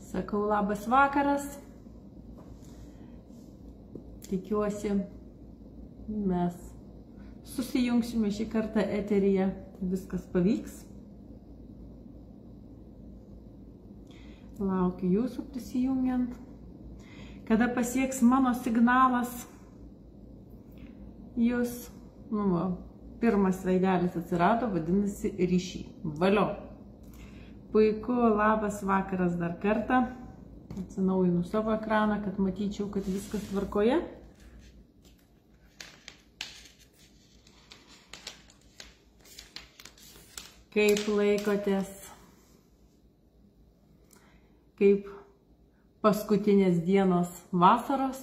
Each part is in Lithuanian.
Sakau labas vakaras. Tikiuosi, mes susijungsime šį kartą eteryje. Viskas pavyks. Laukiu jūsų prisijungiant. Kada pasieks mano signalas, jūs, pirmas veidelis atsirado, vadinasi ryšį. Valio. Puiku, labas vakaras dar kartą. Atsinaujinu savo ekraną, kad matyčiau, kad viskas tvarkoje. Kaip laikotės? Kaip paskutinės dienos vasaros?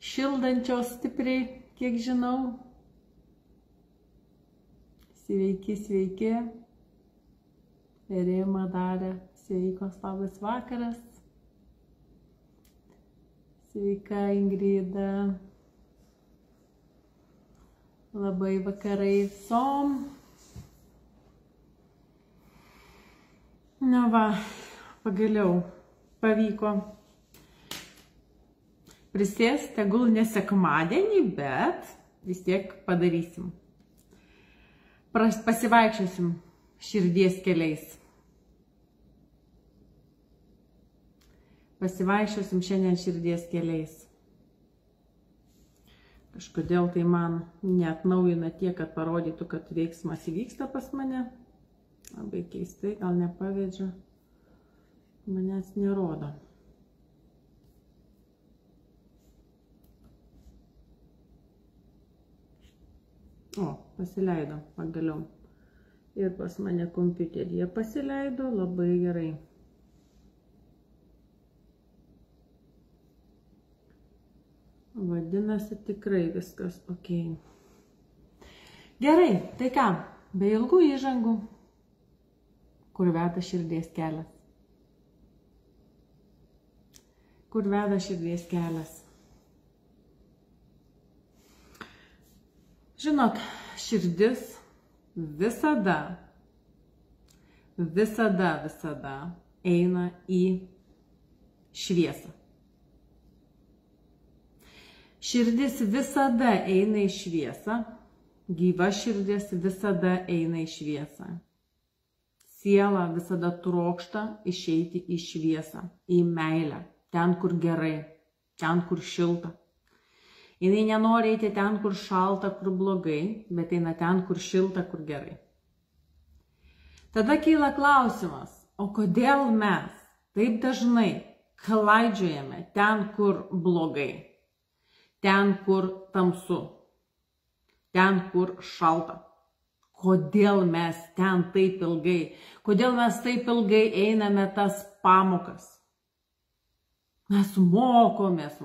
Šildančios stipriai, kiek žinau. Sveiki, sveiki. Rima darė. Sveikos, labas vakaras. Sveika, Ingrida. Labai vakarai visom. Na va, pagaliau pavyko prisėsti, tegul ne sekmadienį, bet vis tiek padarysim. Pasivaikščiosim širdies keliais. Pasivaikščiosim šiandien širdies keliais. Kažkodėl tai man neatnaujina tiek, kad parodytų, kad veiksmas įvyksta pas mane. Labai keistai, gal nepavedžiu. Manęs nerodo. O, pasileido pagaliau. Ir pas mane kompiuteryje pasileido, labai gerai. Vadinasi, tikrai viskas ok. Gerai, tai ką, be ilgų įžangų, kur veda širdies kelias. Kur veda širdies kelias. Žinot, širdis visada eina į šviesą. Širdis visada eina į šviesą, gyva širdis visada eina į šviesą. Siela visada trokšta išeiti į šviesą, į meilę, ten, kur gerai, ten, kur šilta. Jinai nenori eiti ten, kur šalta, kur blogai, bet eina ten, kur šilta, kur gerai. Tada kyla klausimas, o kodėl mes taip dažnai klaidžiojame ten, kur blogai, ten, kur tamsu, ten, kur šalta. Kodėl mes ten taip ilgai? Kodėl mes taip ilgai einame tas pamokas? Mes mokomės.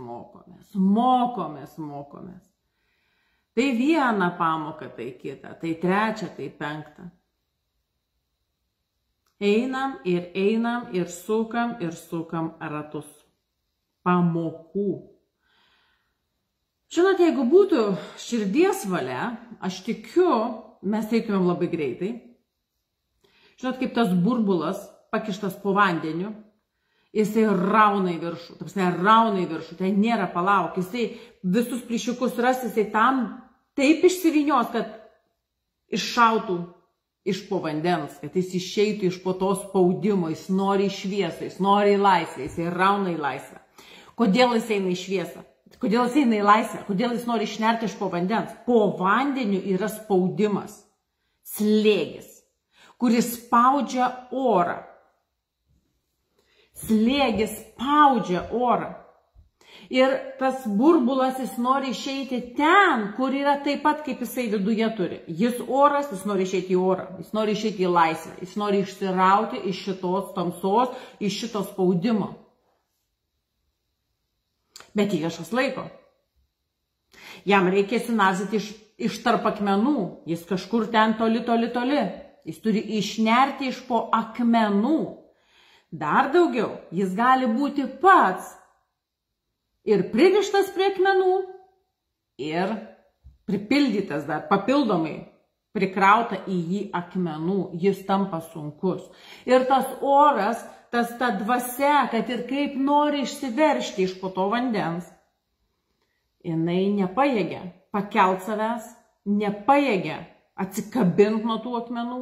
Tai viena pamoka, tai kita, tai trečia, tai penkta. Einam ir sukam ratus. Pamokų. Žinot, jeigu būtų širdies valia, aš tikiu, mes eitumėm labai greitai. Žinot, kaip tas burbulas pakištas po vandeniu, jisai rauna į viršų, tai nėra palauk, jisai visus plyšiukus ras, jisai tam taip išsivynios, kad iššautų iš po vandens, kad jis išeitų iš po to spaudimo, jis nori į šviesą, jis nori į laisvę, jisai rauna į laisvę. Kodėl jis eina į šviesą? Kodėl jis eina į laisvę? Kodėl jis nori išnerti iš po vandens? Po vandeniu yra spaudimas, slėgis, kuris spaudžia orą. Slėgis spaudžia orą. Ir tas burbulas, jis nori išeiti ten, kur yra taip pat, kaip jisai viduje turi. Jis oras, jis nori išeiti į orą, jis nori išeiti į laisvę, jis nori išsirauti iš šitos tamsos, iš šito spaudimo. Bet įviešas laiko. Jam reikia sinazyti iš tarp akmenų. Jis kažkur ten toli. Jis turi išnerti iš po akmenų. Dar daugiau, jis gali būti pats ir pririštas prie akmenų ir pripildytas dar papildomai, prikrauta į jį akmenų. Jis tampa sunkus. Ir tas oras, ta dvasia, kad ir kaip nori išsiveršti iš po to vandens, jinai nepajėgia pakelt savęs, nepajėgia atsikabinti nuo tų akmenų,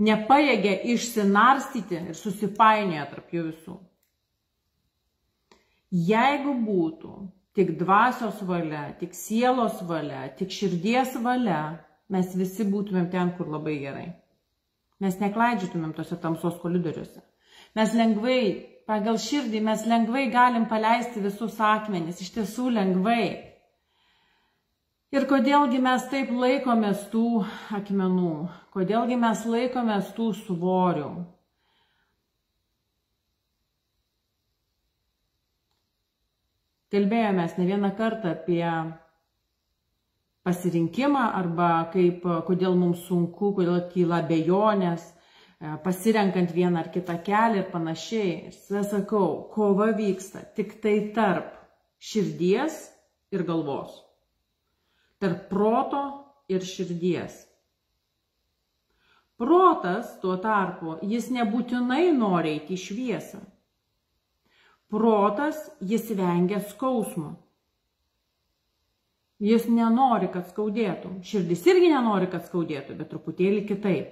nepajėgia išsinarstyti ir susipainioja tarp jų visų. Jeigu būtų tik dvasios valia, tik sielos valia, tik širdies valia, mes visi būtumėm ten, kur labai gerai. Mes neklaidžytumėm tose tamsos koridoriuose. Mes lengvai, pagal širdį, mes lengvai galim paleisti visus akmenis, iš tiesų lengvai. Ir kodėlgi mes taip laikomės tų akmenų, kodėlgi mes laikomės tų svorių. Kalbėjomės ne vieną kartą apie pasirinkimą arba kodėl mums sunku, kodėl kyla abejonės, pasirenkant vieną ar kitą kelią ir panašiai. Ir sakau, kova vyksta tik tai tarp širdies ir galvos. Tarp proto ir širdies. Protas, tuo tarpu, jis nebūtinai nori eiti į šviesą. Protas, jis vengia skausmo. Jis nenori, kad skaudėtų. Širdis irgi nenori, kad skaudėtų, bet truputėlį kitaip.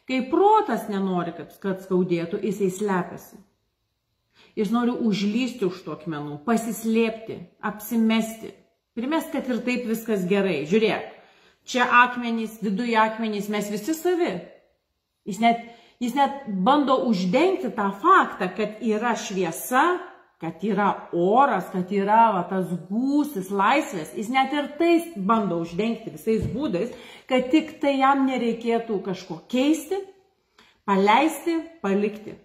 Kai protas nenori, kad skaudėtų, jisai slepiasi. Jis nori užlysti už tų akmenų, pasislėpti, apsimesti. Primest, kad ir taip viskas gerai. Žiūrėk, čia akmenys, viduje akmenys, mes visi savi. Jis net bando uždengti tą faktą, kad yra šviesa, kad yra oras, kad yra tas gūsis laisvės. Jis net ir tai bando uždengti visais būdais, kad tik tai jam nereikėtų kažko keisti, paleisti, palikti.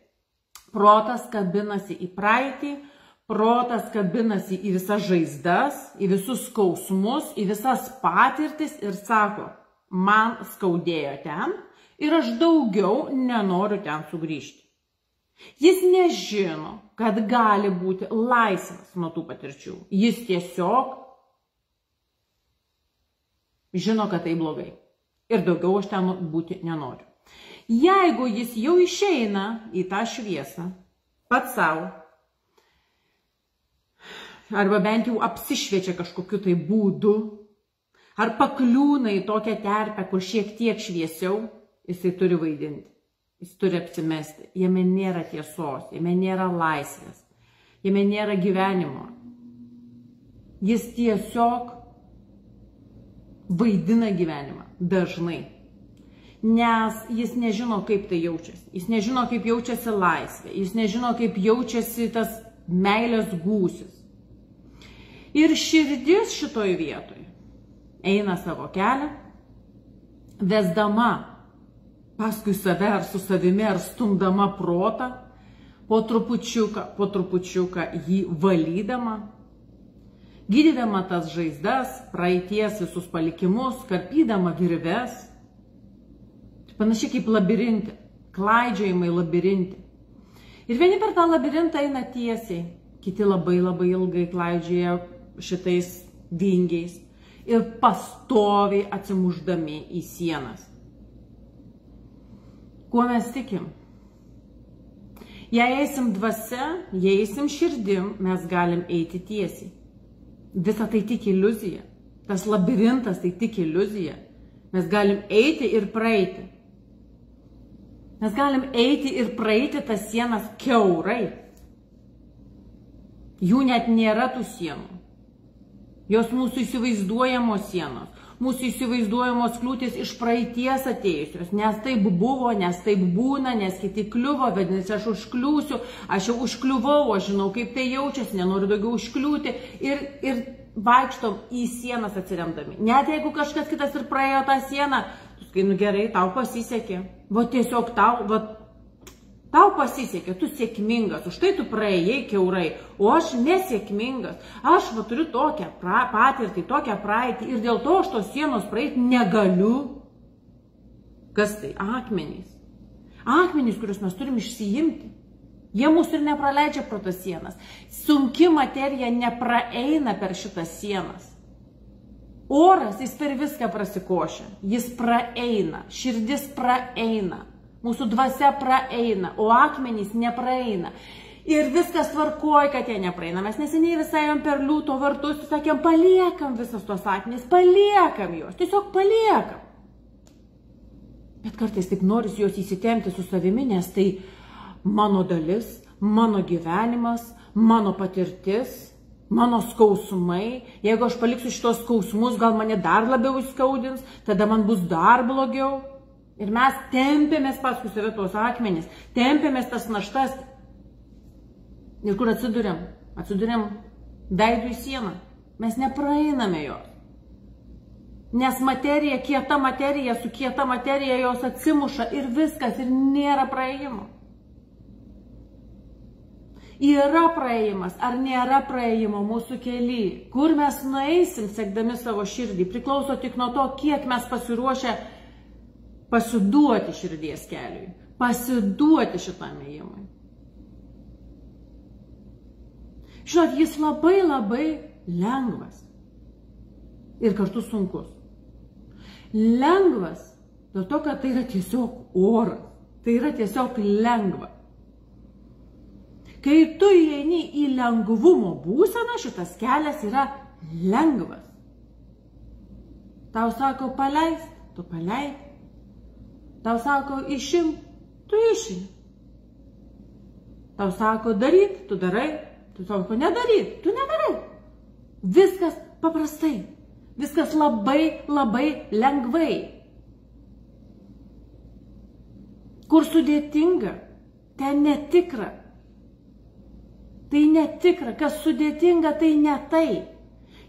Protas kabinasi į praeitį, protas kabinasi į visas žaizdas, į visus skausmus, į visas patirtis ir sako, man skaudėjo ten ir aš daugiau nenoriu ten sugrįžti. Jis nežino, kad gali būti laisvas nuo tų patirčių. Jis tiesiog žino, kad tai blogai. Ir daugiau aš ten būti nenoriu. Jeigu jis jau išeina į tą šviesą, pats savo, arba bent jau apsišviečia kažkokiu tai būdu, ar pakliūna į tokią terpę, kur šiek tiek šviesiau, jisai turi vaidinti. Jis turi apsimesti. Jame nėra tiesos, jame nėra laisvės, jame nėra gyvenimo. Jis tiesiog vaidina gyvenimą dažnai. Nes jis nežino, kaip tai jaučiasi. Jis nežino, kaip jaučiasi laisvė. Jis nežino, kaip jaučiasi tas meilės gūsis. Ir širdis šitoj vietoj eina savo kelią, vesdama paskui save ar su savimi, ar stumdama protą, po trupučiuką jį valydama, gydydama tas žaizdas, praeities visus palikimus, karpydama virves, panašiai kaip labirinte, klaidžiojimai labirinte. Ir vieni per tą labirintą eina tiesiai, kiti labai ilgai klaidžioja šitais vingiais ir pastoviai atsimušdami į sienas. Kuo mes tikim? Jei eisim dvasia, jei eisim širdim, mes galim eiti tiesiai. Visa tai tik iliuzija. Tas labirintas tai tik iliuzija. Mes galim eiti ir praeiti. Mes galim eiti ir praeiti tas sienas kiaurai. Jų net nėra tų sienų. Jos mūsų įsivaizduojamos sienos. Mūsų įsivaizduojamos kliūtis iš praeities atėjusios, nes taip buvo, nes taip būna, nes kiti kliuvo, vadinasi, aš užkliūsiu, aš jau užkliuvau, aš žinau, kaip tai jaučiasi, nenoriu daugiau užkliūti ir vaikštom į sienas atsiremdami. Net jeigu kažkas kitas ir praėjo tą sieną, tu sakai, nu gerai, tau pasisekė, va tiesiog tau pasisekė, tu sėkmingas, už tai tu praėjai kiaurai, o aš nesėkmingas, aš turiu tokią patirtį, tokią praeitį ir dėl to aš tos sienos praeiti negaliu. Kas tai? Akmenys. Akmenys, kuriuos mes turim išsiimti. Jie mūsų ir nepraleidžia pro tas sienas. Sunki materija nepraeina per šitas sienas. Oras, jis per viską prasikošia, jis praeina, širdis praeina. Mūsų dvasia praeina, o akmenys nepraeina. Ir viskas tvarkoja, kad jie nepraeina. Mes neseniai visai ėjom per liūto vartus, sakėm, paliekam visas tos akmenys, paliekam juos, tiesiog paliekam. Bet kartais taip noris juos įsitempti su savimi, nes tai mano dalis, mano gyvenimas, mano patirtis, mano skausmai. Jeigu aš paliksiu šitos skausmus, gal mane dar labiau įskaudins, tada man bus dar blogiau. Ir mes tempėmės paskui save tos akmenys, tempėmės tas naštas. Ir kur atsiduriam? Atsiduriam veidų į sieną. Mes nepraeiname jos. Nes materija, kieta materija, su kieta materija jos atsimuša ir viskas, ir nėra praėjimo. Yra praėjimas ar nėra praėjimo mūsų kely. Kur mes nueisim, sekdami savo širdį, priklauso tik nuo to, kiek mes pasiruošę pasiduoti širdies keliui, pasiduoti šitam ėjimui. Žinot, jis labai labai lengvas ir kartu sunkus. Lengvas dėl to, kad tai yra tiesiog oras, tai yra tiesiog lengva. Kai tu įeini į lengvumo būseną, šitas kelias yra lengvas. Tau sako paleist, tu paleidi. Tau sako išim, tu išim. Tau sako daryt, tu darai. Tu sako nedaryt, tu nedarai. Viskas paprastai. Viskas labai, labai lengvai. Kur sudėtinga, ten netikra. Tai netikra, kas sudėtinga, tai ne tai.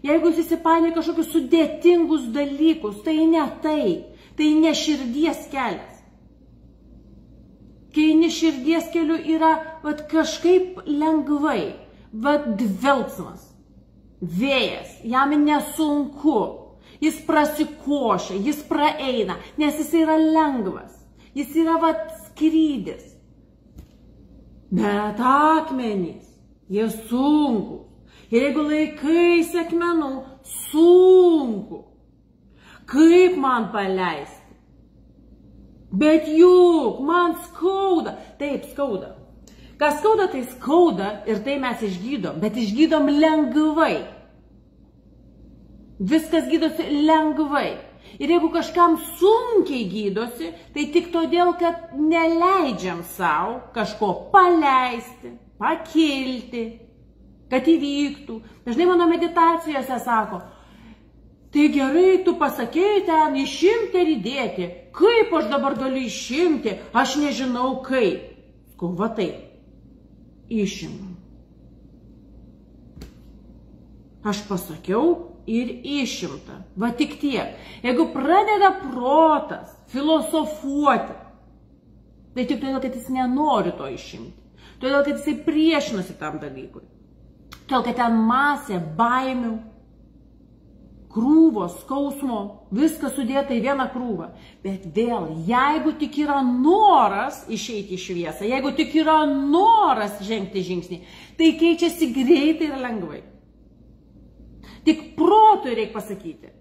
Jeigu jūs įsipainioja kažkokius sudėtingus dalykus, tai ne tai. Tai ne širdies kelias. Kai ne širdies keliu yra kažkaip lengvai, dvelksmas, vėjas, jam nesunku, jis prasikošia, jis praeina, nes jis yra lengvas, jis yra skrydis. Bet akmenys, jie sunku. Ir jeigu laikaisi akmenų, sunku. Kaip man paleisti? Bet juk man skauda. Taip, skauda. Kas skauda, tai skauda ir tai mes išgydom, bet išgydom lengvai. Viskas gydosi lengvai. Ir jeigu kažkam sunkiai gydosi, tai tik todėl, kad neleidžiam savo kažko paleisti, pakilti, kad įvyktų. Dažnai mano meditacijose sako, tai gerai, tu pasakei ten išimti ir įdėti. Kaip aš dabar galiu išimti? Aš nežinau kaip. Va taip. Išimam. Aš pasakiau ir išimta. Va tik tiek. Jeigu pradeda protas filosofuoti, tai tik todėl, kad jis nenori to išimti. Todėl, kad jisai priešinasi tam dalykui. Todėl, kad ten masė baimių, krūvos, skausmo, viskas sudėta į vieną krūvą. Bet vėl, jeigu tik yra noras išeiti į šviesą, jeigu tik yra noras žengti žingsnį, tai keičiasi greitai ir lengvai. Tik protui reikia pasakyti.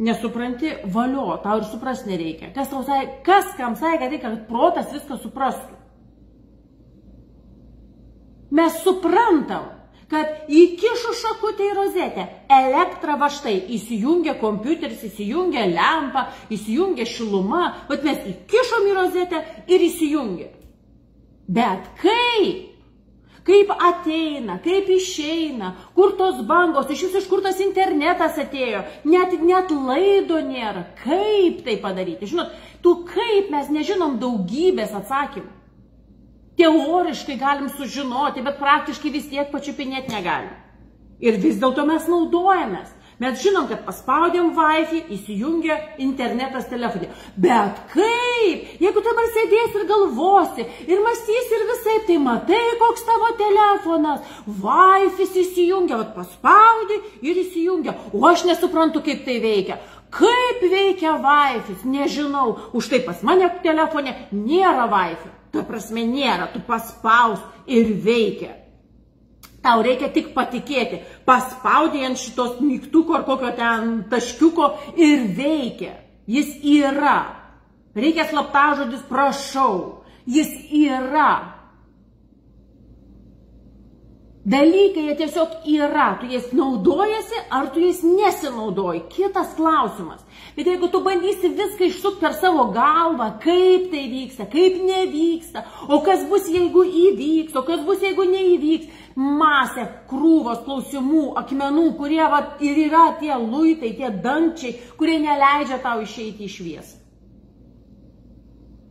Nesupranti, valio, tau ir suprast nereikia. Kas kam sakė, kad reikia, kad protas viską suprastų. Mes suprantam, kad įkišu šakutę į rozetę, elektra va štai, įsijungia kompiuteris, įsijungia lempa, įsijungia šiluma, bet mes įkišom į rozetę ir įsijungia. Bet kaip ateina, kaip išeina, kur tos bangos, iš kur tas internetas atėjo, net laido nėra, kaip tai padaryti. Žinot, kaip mes nežinom daugybės atsakymų. Teoriškai galim sužinoti, bet praktiškai vis tiek pačiupinėti negalim. Ir vis dėlto mes naudojamės. Mes žinom, kad paspaudėm Wi-Fi, įsijungia internetas telefonė. Bet kaip? Jeigu dabar sėdės ir galvosi, ir mąstys ir visai, tai matai, koks tavo telefonas. Wi-Fi įsijungia, paspaudi ir įsijungia. O aš nesuprantu, kaip tai veikia. Kaip veikia Wi-Fi? Nežinau. Už tai pas mane telefone nėra Wi-Fi. Ta prasme nėra, tu paspaus ir veikia. Tau reikia tik patikėti. Paspaudė ant šitos mygtuko ar kokio ten taškiuko ir veikia. Jis yra. Reikia slaptažodis prašau. Jis yra. Dalykai jie tiesiog yra. Tu jais naudojasi, ar tu jais nesinaudoji. Kitas klausimas. Bet jeigu tu bandysi viską išsukti per savo galvą, kaip tai vyksta, kaip nevyksta, o kas bus, jeigu įvyks, o kas bus, jeigu neįvyks, masė krūvos klausimų, akmenų, kurie ir yra tie luitai, tie dangčiai, kurie neleidžia tau išeiti į šviesą.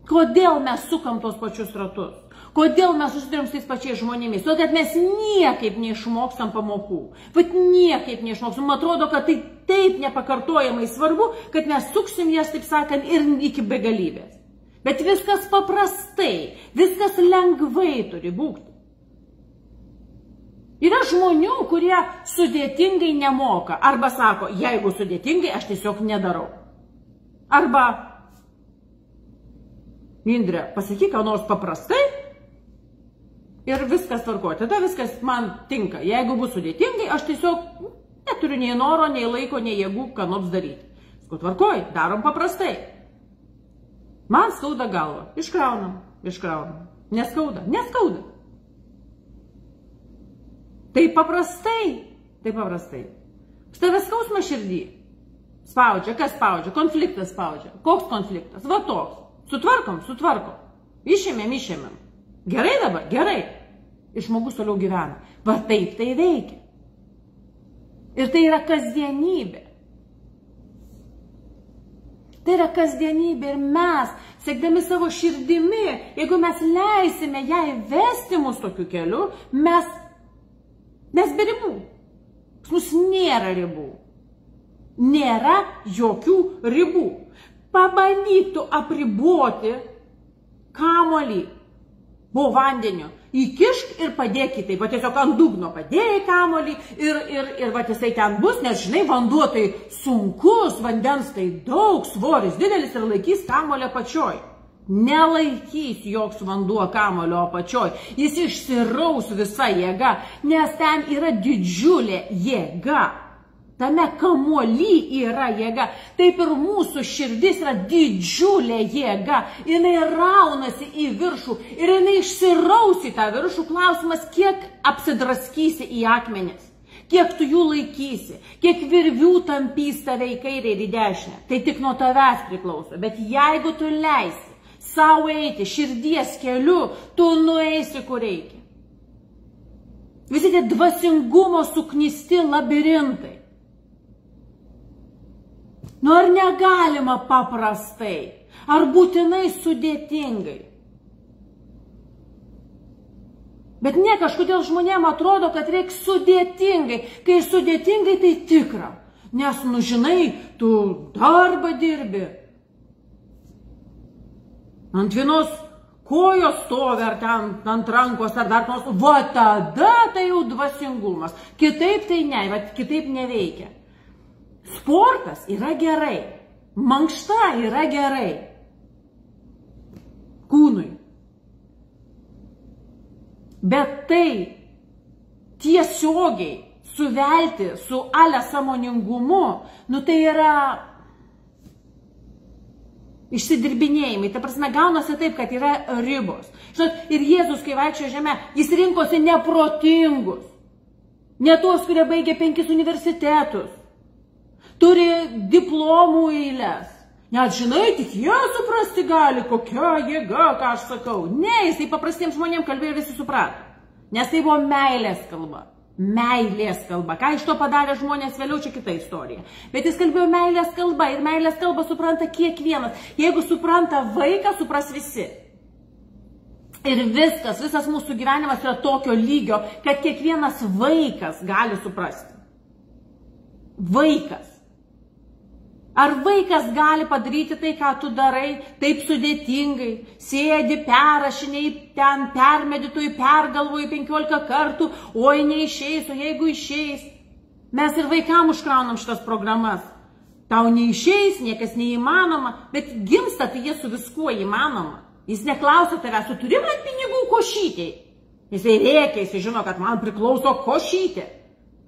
Kodėl mes sukam tos pačius ratus? Kodėl mes susidurėm su tais pačiais žmonėmis? Todėl, kad mes niekaip neišmokstam pamokų. Vat niekaip neišmokstam. Man atrodo, kad tai taip nepakartojamai svarbu, kad mes suksim jas, taip sakant, ir iki begalybės. Bet viskas paprastai, viskas lengvai turi būti. Yra žmonių, kurie sudėtingai nemoka. Arba sako, jeigu sudėtingai, aš tiesiog nedarau. Arba, Indrė, pasakyk, ką nors paprastai ir viskas tvarkoja. Tada viskas man tinka. Jeigu bus sudėtingai, aš tiesiog neturiu nei noro, nei laiko, nei jėgų, ką nors daryti. Sakau, tvarkoj, darom paprastai. Man skauda galva. Iškraunam. Neskauda. Tai paprastai. Tave skausma širdį. Spaudžia. Kas spaudžia? Konfliktas spaudžia. Koks konfliktas? Va toks. Sutvarkom. Išėmėm. Gerai dabar? Gerai. Ir žmogus toliau gyvena. Va taip tai veikia. Ir tai yra kasdienybė. Ir mes, siekdami savo širdimi, jeigu mes leisime ją vesti mus tokiu keliu, mes be ribų. Pas nėra ribų. Nėra jokių ribų. Pabandyk tu apriboti kamuolį po vandeniu. Įkišk ir padėk kitaip. Va tiesiog ant dugno padėjai kamuolį ir va jisai ten bus, nes žinai, vanduo tai sunkus, vandens tai daug, svoris didelis ir laikys kamuolio apačioj. Nelaikys joks vanduo kamuolio apačioj. Jis išsiraus visa jėga, nes ten yra didžiulė jėga. Tame kamuoly yra jėga. Taip ir mūsų širdis yra didžiulė jėga. Jinai raunasi į viršų ir jinai išsiraus į tą viršų. Klausimas, kiek apsidraskysi į akmenis, kiek tu jų laikysi, kiek virvių tampys tave į kairę ir į dešinę. Tai tik nuo tavęs priklauso. Bet jeigu tu leisi savo eiti širdies keliu, tu nueisi kur reikia. Visi tie dvasingumo suknisti labirintai. Nu ar negalima paprastai, ar būtinai sudėtingai? Bet ne, kažkodėl žmonėm atrodo, kad reikia sudėtingai. Kai sudėtingai, tai tikra. Nes, nu žinai, tu darbą dirbi. Ant vienos kojos stovi, ar ten ant rankos, ar dar nors. Va tada tai jau dvasingumas. Kitaip tai ne, va kitaip neveikia. Sportas yra gerai, mankšta yra gerai kūnui. Bet tai tiesiogiai suvelti su ale sąmoningumu, nu tai yra išsidirbinėjimai. Ta prasme, gaunasi taip, kad yra ribos. Žinot, ir Jėzus, kai vaikščiojo žemę, jis rinkosi neprotingus. Ne tuos, kurie baigė 5 universitetus. Turi diplomų eilės. Net žinai, tik jie suprasti gali, kokia jėga, ką aš sakau. Ne, jisai paprastiems žmonėms kalbėjo, visi suprato. Nes tai buvo meilės kalba. Meilės kalba. Ką iš to padarė žmonės vėliau, čia kita istorija. Bet jis kalbėjo meilės kalba ir meilės kalba supranta kiekvienas. Jeigu supranta vaiką, supras visi. Ir visas mūsų gyvenimas yra tokio lygio, kad kiekvienas vaikas gali suprasti. Vaikas. Ar vaikas gali padaryti tai, ką tu darai, taip sudėtingai, sėdi, perrašiniai, ten permedituoji, pergalvoji 15 kartų, oi neišeis, o jeigu išeis. Mes ir vaikam užkraunam šitas programas. Tau neišeis, niekas neįmanoma, bet gimsta tai jie su viskuo įmanoma. Jis neklausia tavęs, tu turi man pinigų košytei. Jisai rėkia, jisai žino, kad man priklauso košytė.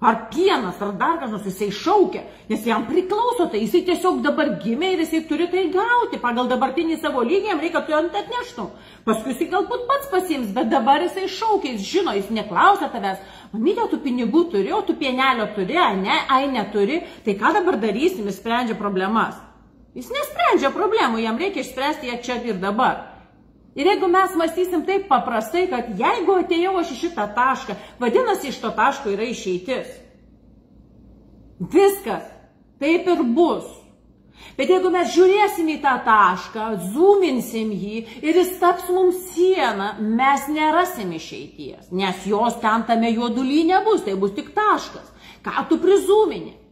ar pienas, ar dar kas nors, jisai šaukia, nes jam priklauso, tai jisai tiesiog dabar gimė ir jisai turi tai gauti, pagal dabartinį savo lygį jam reikia, tu ant atneštum, paskui jisai galbūt pats pasiims, bet dabar jisai šaukia, jis žino, jis neklausia tavęs, mamytė, tu pinigų turi, o tu pienelio turi, ai neturi, tai ką dabar darysim, jis sprendžia problemas. Jis nesprendžia problemų, jam reikia išspręsti ją čia ir dabar. Ir jeigu mes mąstysim taip paprastai, kad jeigu atėjau aš į šitą tašką, vadinasi, iš to taško yra išeitis. Viskas. Taip ir bus. Bet jeigu mes žiūrėsim į tą tašką, zoominsim jį ir jis taps mums sieną, mes nerasim išeities, nes jos ten tame juoduly nebus, tai bus tik taškas. Ką tu prizūmini?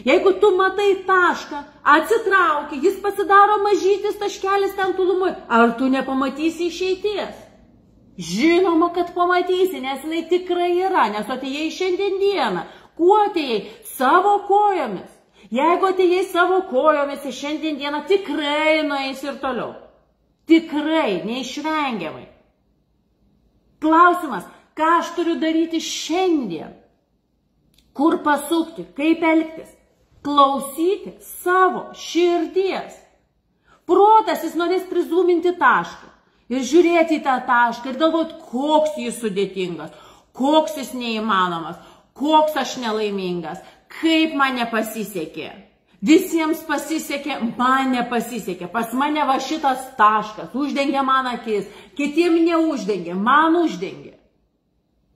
Jeigu tu matai tašką, atsitrauki, jis pasidaro mažytis taškelis ten tolumui, ar tu nepamatysi išeities? Žinoma, kad pamatysi, nes jinai tikrai yra, nes atėjai šiandien dieną. Kuo atėjai? Savo kojomis. Jeigu atėjai savo kojomis, tai šiandien dieną tikrai nueis ir toliau. Tikrai, neišvengiamai. Klausimas, ką aš turiu daryti šiandien? Kur pasukti? Kaip elgtis? Klausyti savo širdies. Protas jis norės prizūminti tašką ir žiūrėti į tą tašką ir galvoti, koks jis sudėtingas, koks jis neįmanomas, koks aš nelaimingas, kaip man nepasisekė. Visiems pasisekė, man nepasisekė. Pas mane va šitas taškas, uždengė man akis, kitiem neuždengė, man uždengė.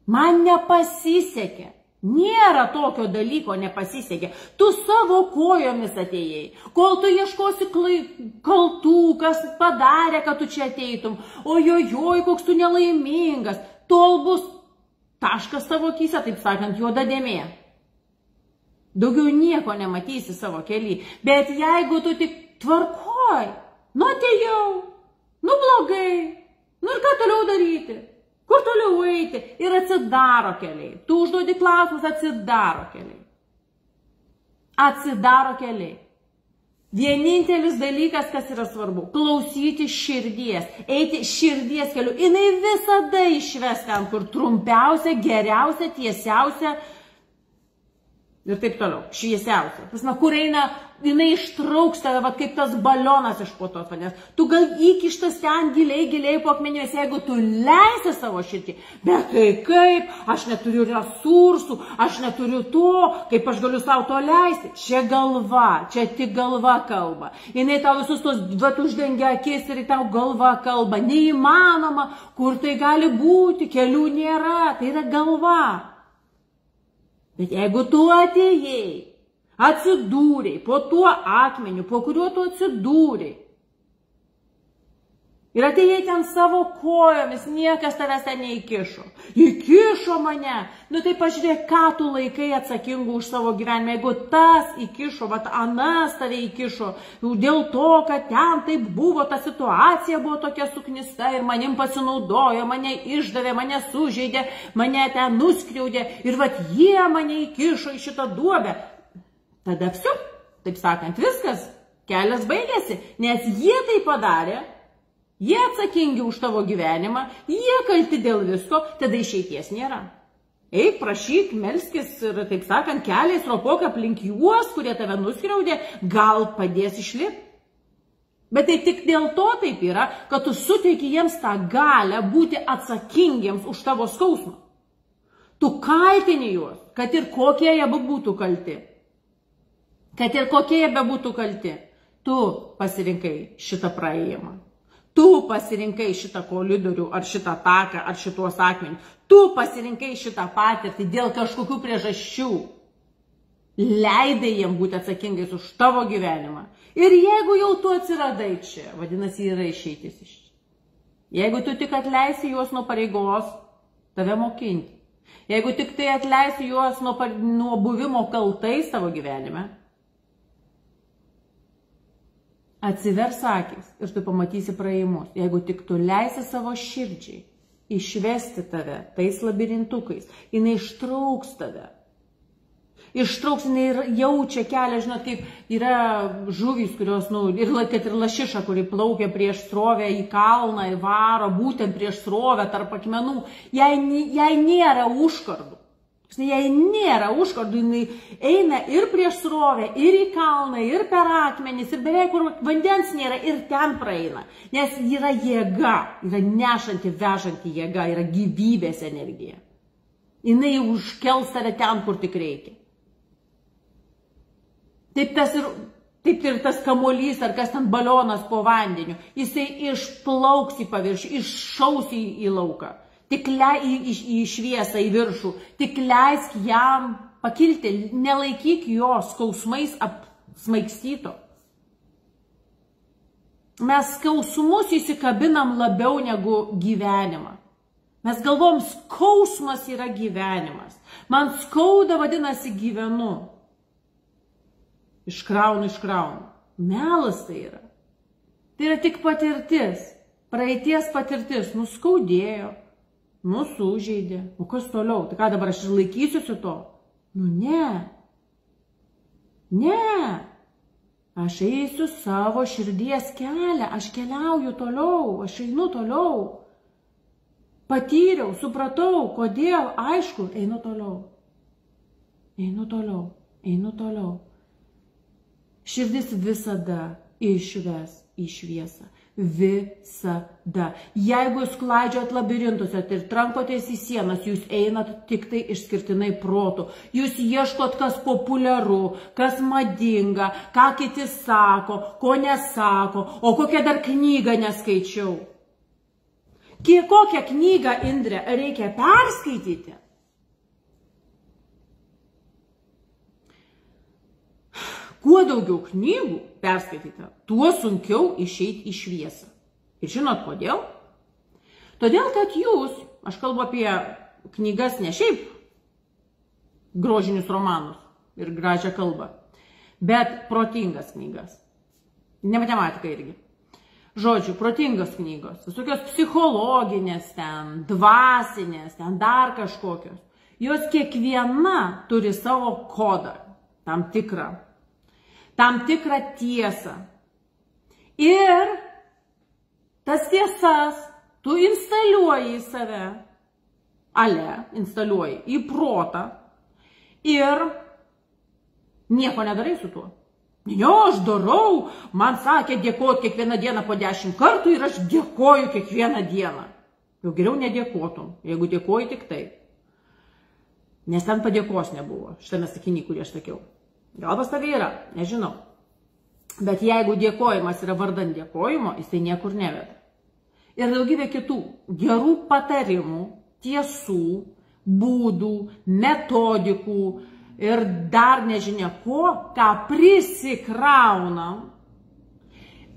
Man nepasisekė. Nėra tokio dalyko nepasisekė. Tu savo kojomis atėjai. Kol tu ieškosi kaltų, kas padarė, kad tu čia ateitum. Ojojoj, koks tu nelaimingas. Tol bus taškas tavo akyse, taip sakant, juoda dėmė. Daugiau nieko nematysi savo kely. Bet jeigu tu tik tvarkoj, nu atėjau, nu blogai, nu ir ką toliau daryti? Kur toliau eiti? Ir atsidaro keliai. Tu užduodi klausimus, atsidaro keliai. Atsidaro keliai. Vienintelis dalykas, kas yra svarbu, klausyti širdies, eiti širdies keliu. Jinai visada išves ten, kur trumpiausia, geriausia, tiesiausia ir taip toliau, šviesiausia. Prasme, kur eina, jinai ištrauks tave, va, kaip tas balionas iš po tos vandens. Tu gal įkištas ten giliai po akmenimis, jeigu tu leisi savo širdžiai. Bet tai kaip, aš neturiu resursų, aš neturiu to, kaip aš galiu savo to leisti. Čia galva, čia tik galva kalba. Jinai tau visus tos vat uždengia akis ir tau galva kalba. Neįmanoma, kur tai gali būti, kelių nėra, tai yra galva. Bet jeigu tu atėjai, atsidūrei po tuo akmeniu, po kuriuo tu atsidūrei, ir atėjai ten savo kojomis, niekas tavęs ten neįkišo. Įkišo mane. Nu tai pažiūrėk, ką tu laikai atsakingų už savo gyvenimą. Jeigu tas įkišo, vat anas tave įkišo, dėl to, kad ten taip buvo, ta situacija buvo tokia suknista ir manim pasinaudojo, mane išdavė, mane sužeidė, mane ten nuskriaudė ir vat jie mane įkišo į šitą duobę. Tada apsiu, taip sakant, viskas, kelias baigėsi, nes jie tai padarė. Jie atsakingi už tavo gyvenimą, jie kalti dėl visko, tada išeities nėra. Eik, prašyk, melskis ir, taip sakant, keliais ropok aplink juos, kurie tave nuskriaudė, gal padės išlipti. Bet tai tik dėl to taip yra, kad tu suteiki jiems tą galią būti atsakingiems už tavo skausmą. Tu kaltini juos, kad ir kokie jie būtų kalti. Kad ir kokie jie būtų kalti. Tu pasirinkai šitą praėjimą. Tu pasirinkai šitą koridorių, ar šitą taką, ar šituos akmenius. Tu pasirinkai šitą patirtį dėl kažkokių priežasčių. Leidai jiem būti atsakingais už tavo gyvenimą. Ir jeigu jau tu atsiradai čia, vadinasi, yra išeitis iš čia. Jeigu tu tik atleisi juos nuo pareigos, tave mokinti. Jeigu tik tai atleisi juos nuo buvimo kaltais savo gyvenime, atsivers akis ir tu pamatysi praėjimus. Jeigu tik tu leisi savo širdžiai išvesti tave tais labirintukais, jinai ištrauks tave. Ištrauks, jinai jaučia kelią, žinot, kaip yra žuvys, kurios, kad ir lašiša, kuri plaukia prieš srovę į kalną, į varo, būtent prieš srovę tarp akmenų, jai nėra užkardų. Jei nėra užkardų, jinai eina ir prieš srovę, ir į kalną, ir per akmenis, ir beveik kur vandens nėra, ir ten praeina. Nes yra jėga, yra nešanti, vežanti jėga, yra gyvybės energija. Jinai užkels tave ten, kur tik reikia. Taip ir tas kamuolys, ar kas ten balionas po vandeniu, jisai išplauks į paviršių, iššaus į lauką. Tik į šviesą, į viršų, tik leisk jam pakilti, nelaikyk jo skausmais apsmaigstyto. Mes skausmus įsikabinam labiau negu gyvenimą. Mes galvom, skausmas yra gyvenimas. Man skauda, vadinasi, gyvenu. Iškraunu. Melas tai yra. Tai yra tik patirtis. Praeities patirtis. Nuskaudėjo. Sužeidė. O kas toliau? Tai ką dabar aš ir laikysiuosi to? Ne. Aš eisiu savo širdies kelią. Aš keliauju toliau. Aš einu toliau. Patyriau, supratau, kodėl. Aišku, einu toliau. Širdis visada išves į šviesą. Visada. Jeigu jūs klaidžiot labirintuose ir trankotės į sienas, jūs einat tik tai išskirtinai protu. Jūs ieškot, kas populiaru, kas madinga, ką kiti sako, ko nesako, o kokią dar knygą neskaičiau. Kokią knygą, Indrė, reikia perskaityti? Kuo daugiau knygų perskaityta, tuo sunkiau išeiti į šviesą. Ir žinot kodėl? Todėl, kad jūs, aš kalbu apie knygas ne šiaip grožinius romanus ir gražią kalbą, bet protingas knygas. Ne matematika irgi. Žodžiu, protingas knygos, visokios psichologinės ten, dvasinės ten, dar kažkokios. Jos kiekviena turi savo kodą, tam tikrą tiesą. Ir tas tiesas tu instaliuoji į save, instaliuoji į protą ir nieko nedarai su tuo. Aš darau, man sakė dėkoti kiekvieną dieną po 10 kartų ir aš dėkoju kiekvieną dieną. Jau geriau nedėkotum, jeigu dėkoji tik taip. Nes ten padėkos nebuvo, šitame sakiny, kurį aš sakiau. Gal pas tavai yra, nežinau. Bet jeigu dėkojimas yra vardan dėkojimo, jisai niekur neveda. Ir daugybė kitų gerų patarimų, tiesų, būdų, metodikų ir dar nežinia ko, ką prisikraunam,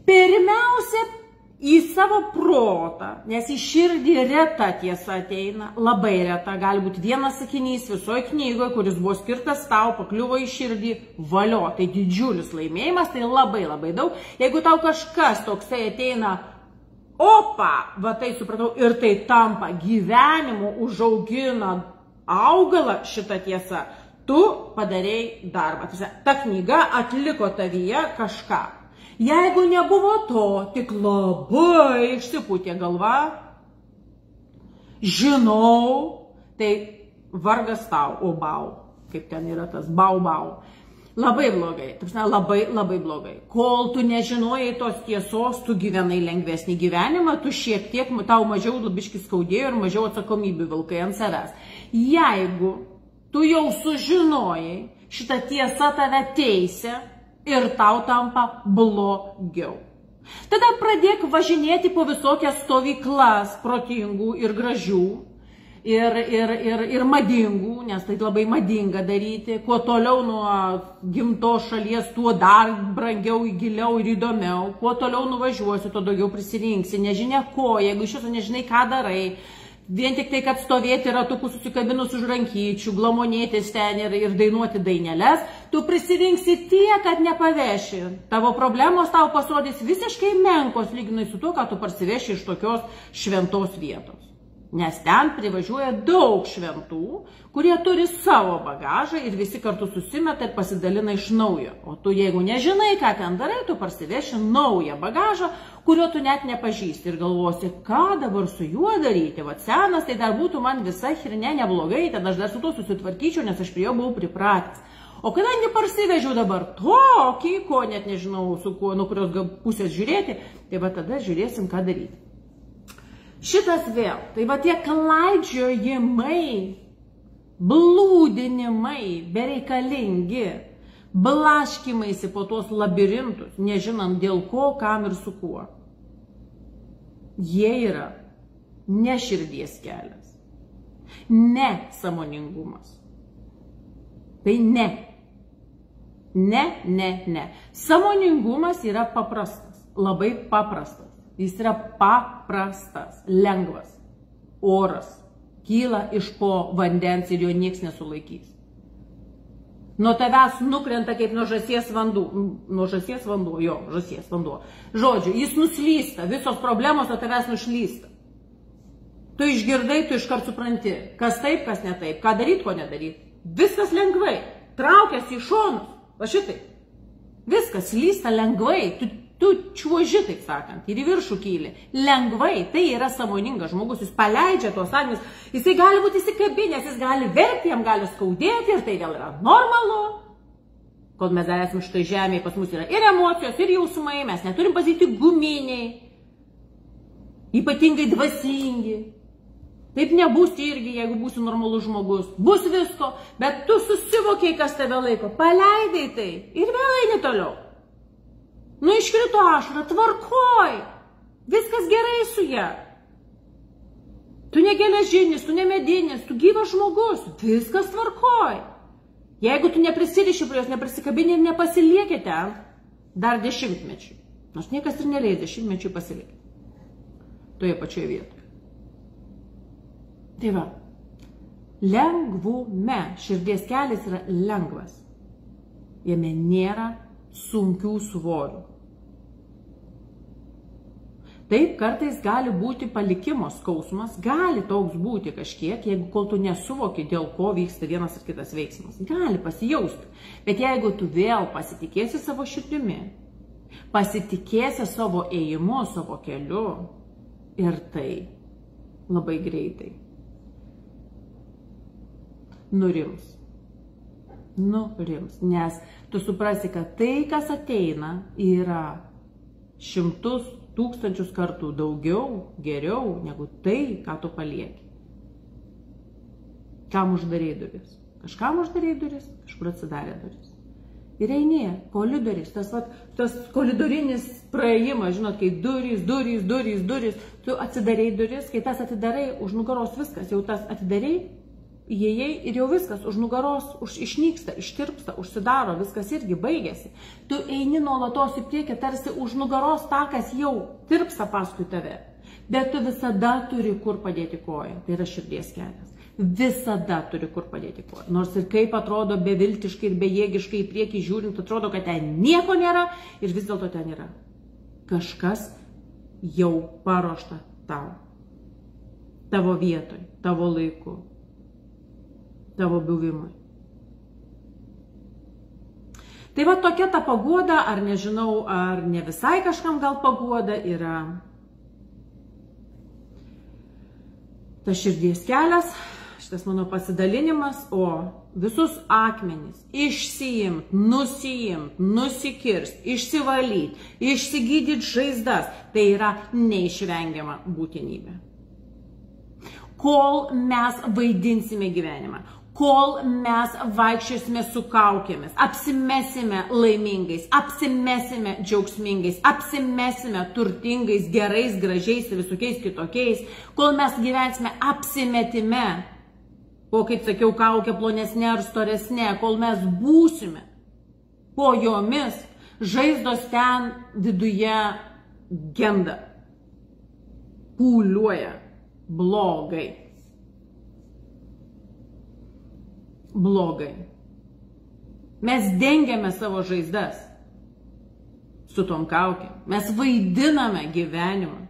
pirmiausia į savo protą, nes į širdį reta tiesa ateina, labai reta, gali būti vienas sakinys visoje knygoje, kuris buvo skirtas tau, pakliuvo į širdį, valio, tai didžiulis laimėjimas, tai labai daug. Jeigu tau kažkas toksai ateina, va tai supratau, ir tai tampa gyvenimu, užaugina augalą šitą tiesą, tu padarei darbą. Ta knyga atliko tavyje kažką. Jeigu nebuvo to, tik labai išsipūtė galva, žinau, tai vargas tau, o bau, kaip ten yra tas bau. Labai blogai, labai blogai. Kol tu nežinojai tos tiesos, tu gyvenai lengvesnį gyvenimą, tu šiek tiek, tau mažiau biškį skaudėjo ir mažiau atsakomybių vilkai ant savęs. Jeigu tu jau sužinojai, šitą tiesą tave teisia, ir tau tampa blogiau. Tada pradėk važinėti po visokias stovyklas protingų ir gražių ir madingų, nes tai labai madinga daryti. Kuo toliau nuo gimtos šalies, tuo dar brangiau, giliau ir įdomiau. Kuo toliau nuvažiuosi, tuo daugiau prisirinksi. Nežinia ko, jeigu iš viso nežinai, ką darai. Vien tik tai, kad stovėti ratuku susikabinus už rankyčių, glamonėtis ten ir dainuoti dainelės, tu prisirinksi tiek, kad nepaveši. Tavo problemos tau pasirodys visiškai menkos lyginai su tuo, ką tu parsiveši iš tokios šventos vietos. Nes ten privažiuoja daug šventų, kurie turi savo bagažą ir visi kartu susimeta ir pasidalina iš naujo. O tu, jeigu nežinai, ką ten darai, tu parsiveši naują bagažą, kurio tu net nepažįsti ir galvosi, ką dabar su juo daryti. Vat senas, tai dar būtų man visa chirne neblogai, tada aš dar su to susitvarkyčiau, nes aš prie jo buvau pripratęs. O kadangi parsivežiau dabar tokį, ko net nežinau, su kuo, nuo kurios pusės žiūrėti, tai va tada žiūrėsim, ką daryti. Šitas vėl, tai va tie klaidžiojimai, blūdinimai, bereikalingi, blaškymaisi po tuos labirintus, nežinant dėl ko, kam ir su kuo. Jie yra ne širdies kelias, ne sąmoningumas. Tai ne. Ne. Sąmoningumas yra paprastas, labai paprastas. Jis yra paprastas, lengvas. Oras kyla iš po vandens ir jo nieks nesulaikys. Nuo tavęs nukrenta kaip nuo žąsies vanduo. Nuo žąsies vanduo, jo, žąsies vanduo. Žodžiu, jis nuslysta, visos problemos nuo tavęs nušlysta. Tu išgirdai, tu iškart supranti, kas taip, kas ne taip, ką daryti, ko nedaryti. Viskas lengvai, traukiasi į šonus, va šitai. Viskas lysta lengvai, tu čiuoži, taip sakant, ir į viršų kyli. Lengvai, tai yra sąmoningas žmogus, jis paleidžia tuos akmenis, jisai gali būti įsikabinęs, jis gali verkti, jam gali skaudėti ir tai vėl yra normalu. Kol mes dar esame štai žemėje, pas mus yra ir emocijos, ir jausmai, mes neturim pasakyti guminiai, ypatingai dvasingi. Taip nebus irgi, jeigu būsi normalus žmogus. Bus visko, bet tu susivokiai, kas tave laiko, paleidai tai ir vėl eini toliau. Nu iškrito ašara, tvarkoj, viskas gerai su ja. Tu ne geležinis, tu ne medinis, tu gyvas žmogus, viskas tvarkoj. Jeigu tu neprisiriši prie jos, neprisikabini ir nepasilieki ten, dar 10 mečių. Nors niekas ir neleis 10 mečių pasilikti. Toje pačioje vietoje. Tai va, lengvume, širdies kelias yra lengvas. Jame nėra sunkių svorių. Taip, kartais gali būti palikimo skausmas, gali toks būti kažkiek, jeigu kol tu nesuvoki, dėl ko vyksta vienas ar kitas veiksmas. Gali pasijausti. Bet jeigu tu vėl pasitikėsi savo širdimi, pasitikėsi savo ėjimu, savo keliu, ir tai labai greitai nurims. Nes tu suprasi, kad tai, kas ateina, yra 100 tūkstančius kartų daugiau, geriau, negu tai, ką tu palieki. Kam uždarei duris? Kažkam uždarei duris, kažkur atsidarė duris. Ir eini, koridorius, tas koridorinis praėjimas, žinot, kai durys, tu atsidarei duris, kai tas atidarai, už nugaros viskas, jau tas atidarai, įėjai ir jau viskas už nugaros išnyksta, ištirpsta, užsidaro, viskas irgi baigėsi. Tu eini nuolatos į priekį, tarsi už nugaros takas jau tirpsta paskui tave. Bet tu visada turi kur padėti koją. Tai yra širdies kelias. Visada turi kur padėti koją. Nors ir kaip atrodo beviltiškai ir bejėgiškai į priekį žiūrint, atrodo, kad ten nieko nėra ir vis dėlto ten yra. Kažkas jau paruošta tau. Tavo vietoj, tavo laiku. Tavo buvimui. Tai va tokia ta paguoda, ar nežinau, ar ne visai kažkam gal paguoda, yra tas širdies kelias, šitas mano pasidalinimas, o visus akmenis išsiimt, nusiimt, nusikirst, išsivalyt, išsigydyt žaizdas, tai yra neišvengiama būtinybė. Kol mes vaidinsime gyvenimą, kol mes vaikščiosime su kaukėmis, apsimesime laimingais, apsimesime džiaugsmingais, apsimesime turtingais, gerais, gražiais ir visokiais kitokiais, kol mes gyvensime apsimetime, o kaip sakiau, kaukė plonesnė ar storesnė, kol mes būsime po jomis, žaizdos ten viduje genda, pūliuoja. Blogai. Mes dengiame savo žaizdas su tom kaukėm. Mes vaidiname gyvenimą.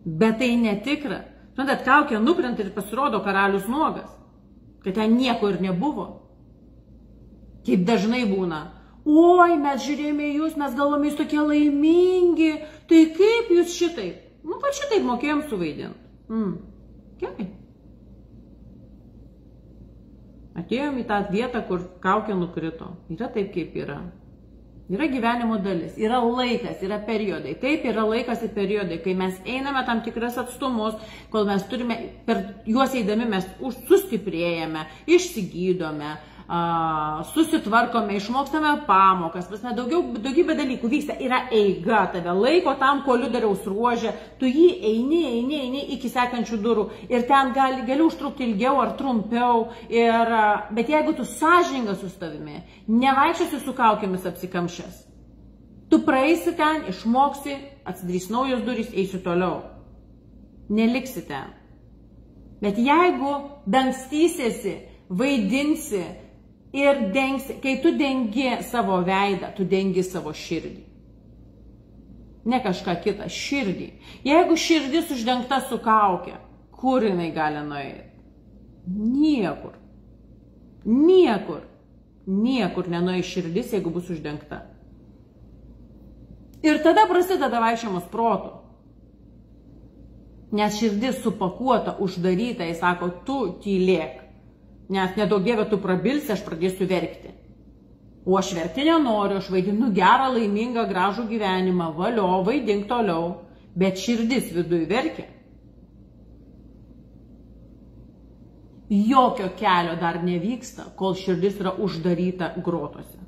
Bet tai netikra. Suprantat, kaukė nukrenta ir pasirodo karalius nuogas, kad ten nieko ir nebuvo. Kaip dažnai būna. Oi, mes žiūrėjome į jūs, mes galvome, jūs tokie laimingi, tai kaip jūs šitaip? Nu, pat šitaip mokėjom suvaidinti. Gerai. Atėjom į tą vietą, kur kaukė nukrito. Yra taip, kaip yra. Yra gyvenimo dalis, yra laikas, yra periodai. Taip, yra laikas ir periodai, kai mes einame tam tikras atstumus, kol mes turime, per juos eidami mes sustiprėjame, išsigydome, susitvarkome, išmokstame pamokas, daugybė dalykų vyksta, yra eiga, tave laiko tam koridoriaus ruože, tu jį eini iki sekančių durų ir ten gali užtrukti ilgiau ar trumpiau, bet jeigu tu sąžiningas su savimi, nevaikščiosi su kaukėmis apsikamšęs, tu praeisi ten, išmoksi, atsidarys naujos durys, eisi toliau, neliksi ten. Bet jeigu dangstysiesi, vaidinsi, ir dengsi, kai tu dengi savo veidą, tu dengi savo širdį. Ne kažką kitą, širdį. Jeigu širdis uždengta su kaukė, kur jinai gali nueiti? Niekur. Niekur nenueis širdis, jeigu bus uždengta. Ir tada prasideda vaikščiojimas protu. Nes širdis supakuota, uždaryta, jis sako, tu tylėk. Nes nedaug dievė tu prabilsi, aš pradėsiu verkti. O aš verkti nenoriu, aš vaidinu gerą, laimingą, gražų gyvenimą, valio, vaidink toliau, bet širdis viduj verkia. Jokio kelio dar nevyksta, kol širdis yra uždaryta grotose.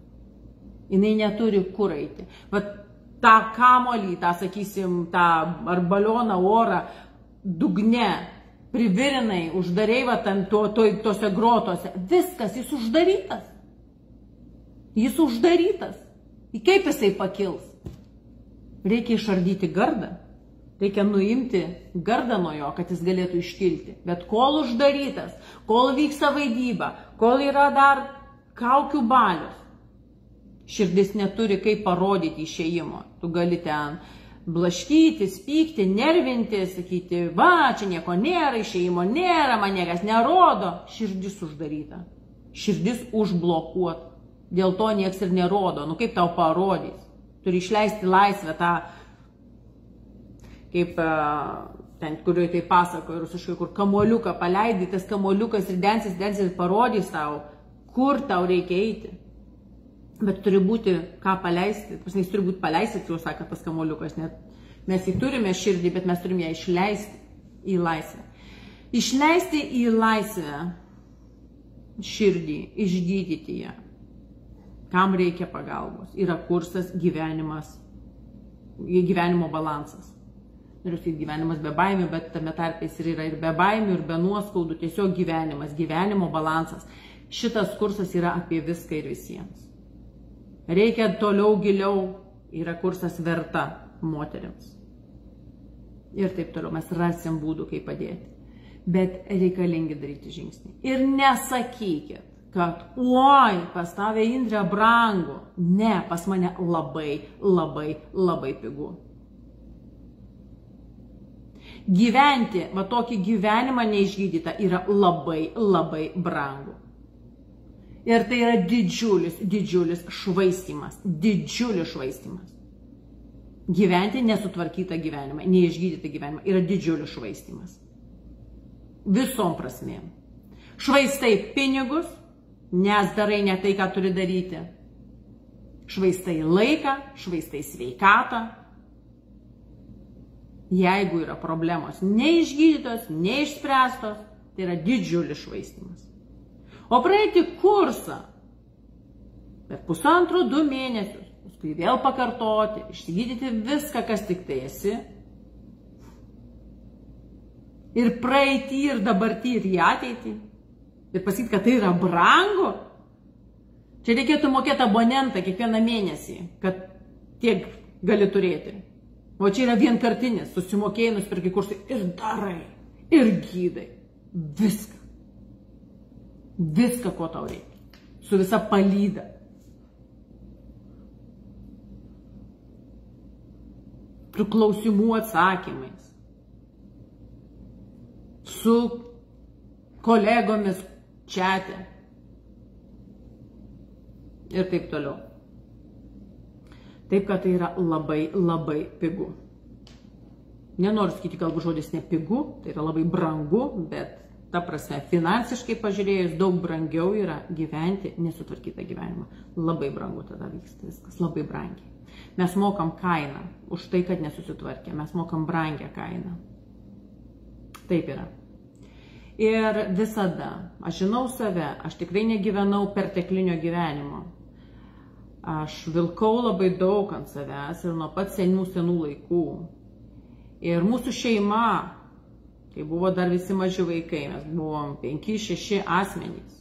Jinai neturi kur eiti. Vat tą kamolį, tą, sakysim, tą ar balioną orą dugne, privirinai, uždarei va tose grotose. Viskas, jis uždarytas. Jis uždarytas. Kaip jisai pakils? Reikia išardyti gardą. Reikia nuimti gardą nuo jo, kad jis galėtų iškilti. Bet kol uždarytas, kol vyksta vaidyba, kol yra dar kaukių balius, širdis neturi kaip parodyti išėjimo. Tu gali ten blaškytis, pykti, nervinti, sakyti, va, čia nieko nėra, išėjimo nėra, man niekas nerodo. Širdis uždaryta. Širdis užblokuota. Dėl to nieks ir nerodo. Nu kaip tau parodys? Turi išleisti laisvę tą, kaip ten, kurioje tai pasakoja rusiškai, kur kamoliuką paleidai, tas kamoliukas ir densis ir parodys tau, kur tau reikia eiti. Bet turi būti ką paleisti, jis turi būti paleistas, jau sako tas kamoliukas, net mes jį turime širdį, bet mes turime ją išleisti į laisvę. Išleisti į laisvę širdį, išgydyti ją. Kam reikia pagalbos? Yra kursas gyvenimo balansas. Noriu sakyti gyvenimas be baimių, bet tame tarpais yra ir be baimių, ir be nuoskaudų, tiesiog gyvenimas, gyvenimo balansas. Šitas kursas yra apie viską ir visiems. Reikia toliau, giliau, yra kursas verta moteriams. Ir taip toliau, mes rasim būdų, kaip padėti. Bet reikalingi daryti žingsnį. Ir nesakykit, kad, oi, pas tave Indrė brangu. Ne, pas mane labai pigu. Gyventi, va tokį gyvenimą neišgydytą yra labai brangu. Ir tai yra didžiulis švaistymas. Didžiulis švaistymas. Gyventi nesutvarkytą gyvenimą, neišgydytą gyvenimą yra didžiulis švaistymas. Visom prasmėm. Švaistai pinigus, nes darai ne tai, ką turi daryti. Švaistai laiką, švaistai sveikatą. Jeigu yra problemos neišgydytos, neišspręstos, tai yra didžiulis švaistymas. O praeiti kursą per 1,5–2 mėnesius, paskui vėl pakartoti, išsigydyti viską, kas tik tai esi, ir praeiti, ir dabartį, ir į ateitį, ir pasakyti, kad tai yra brangu. Čia reikėtų mokėti abonentą kiekvieną mėnesį, kad tiek gali turėti. O čia yra vienkartinis, susimokėjai, nusipirki kursai ir darai, ir gydai. Viską. Viską, ko tau reikia. Su visa palyda. Klausimų atsakymais. su kolegomis čiate ir taip toliau. Taip, kad tai yra labai, labai pigu. Nenoriu sakyti, galbūt žodis ne pigu, tai yra labai brangu, bet ta prasme, finansiškai pažiūrėjus, daug brangiau yra gyventi nesutvarkytą gyvenimą. Labai brangu tada vyksta viskas, labai brangiai. Mes mokam kainą už tai, kad nesusitvarkė, mes mokam brangią kainą. Taip yra. Ir visada, aš žinau save, aš tikrai negyvenau perteklinio gyvenimo. Aš vilkau labai daug ant savęs ir nuo pat senų laikų. Ir mūsų šeima, kai buvo dar visi maži vaikai, mes buvom 5-6 asmenys,